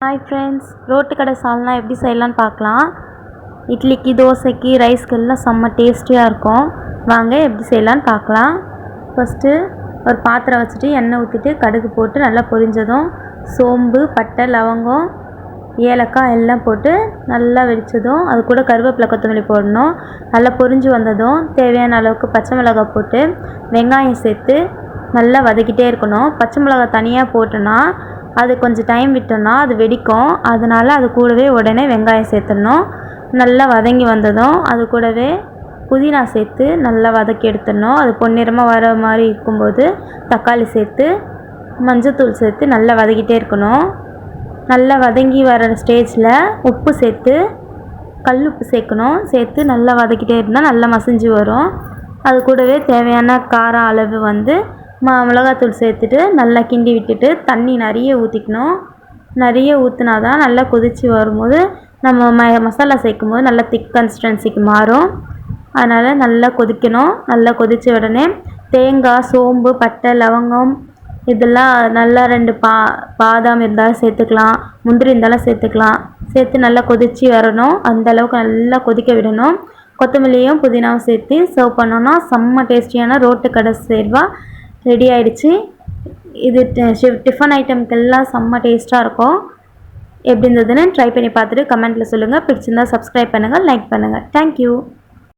Hi friends, road கடை சால்னா எப்படி செய்யலான்னு பார்க்கலாம். இட்லிக்கு, தோசைக்கு, ரைஸ்க்கு எல்லாம் செம்ம டேஸ்டியாக இருக்கும். வாங்க எப்படி செய்யலான்னு பார்க்கலாம். ஃபஸ்ட்டு ஒரு பாத்திரம் வச்சுட்டு எண்ணெய் ஊற்றிட்டு கடுகு போட்டு நல்லா பொரிஞ்சதும் சோம்பு, பட்டை, லவங்கம், ஏலக்காய் எல்லாம் போட்டு நல்லா வெடித்ததும் அது கூட கருவேப்பிலை, கொத்தமல்லி போடணும். நல்லா பொரிஞ்சு வந்ததும் தேவையான அளவுக்கு பச்சை மிளகாய் போட்டு வெங்காயம் சேர்த்து நல்லா வதக்கிட்டே இருக்கணும். பச்சை மிளகாய் தனியாக போட்டோன்னா அது கொஞ்சம் டைம் விட்டோன்னா அது வெடிக்கும். அதனால் அது கூடவே உடனே வெங்காயம் சேர்த்துடணும். நல்லா வதங்கி வந்ததும் அது கூடவே புதினா சேர்த்து நல்லா வதக்கி எடுத்துடணும். அது பொன்னிறமாக வர மாதிரி இருக்கும்போது தக்காளி சேர்த்து மஞ்சத்தூள் சேர்த்து நல்லா வதக்கிட்டே இருக்கணும். நல்லா வதங்கி வர ஸ்டேஜில் உப்பு சேர்த்து கல் உப்பு சேர்க்கணும். சேர்த்து நல்லா வதக்கிட்டே இருந்தால் நல்லா மசிஞ்சு வரும். அது கூடவே தேவையான காரம் அளவு மிளகாத்தூள் சேர்த்துட்டு நல்லா கிண்டி விட்டுட்டு தண்ணி நிறைய ஊற்றிக்கணும். நிறைய ஊற்றினா தான் நல்லா கொதித்து வரும்போது நம்ம மசாலா சேர்க்கும் போது நல்லா திக் கன்சிஸ்டன்சிக்கு மாறும். அதனால் நல்லா கொதிக்கணும். நல்லா கொதித்த உடனே தேங்காய், சோம்பு, பட்டை, லவங்கம் இதெல்லாம் நல்லா 2 பாதாம் இருந்தாலும் சேர்த்துக்கலாம், முந்திரி இருந்தாலும் சேர்த்துக்கலாம். சேர்த்து நல்லா கொதித்து வரணும். அந்தளவுக்கு நல்லா கொதிக்க விடணும். கொத்தமல்லியும் புதினாவும் சேர்த்து சர்வ் பண்ணோன்னா செம்ம டேஸ்டியான ரோட்டு கடை சேர்வா ரெடி ஆகிடுச்சு. இது டிஃபன் ஐட்டம்க்கெல்லாம் செம்ம டேஸ்ட்டாக இருக்கும். எப்படி இருந்ததுன்னு ட்ரை பண்ணி பார்த்துட்டு கமெண்ட்டில் சொல்லுங்கள். பிடிச்சிருந்தால் சப்ஸ்கிரைப் பண்ணுங்கள், லைக் பண்ணுங்கள். தேங்க்யூ.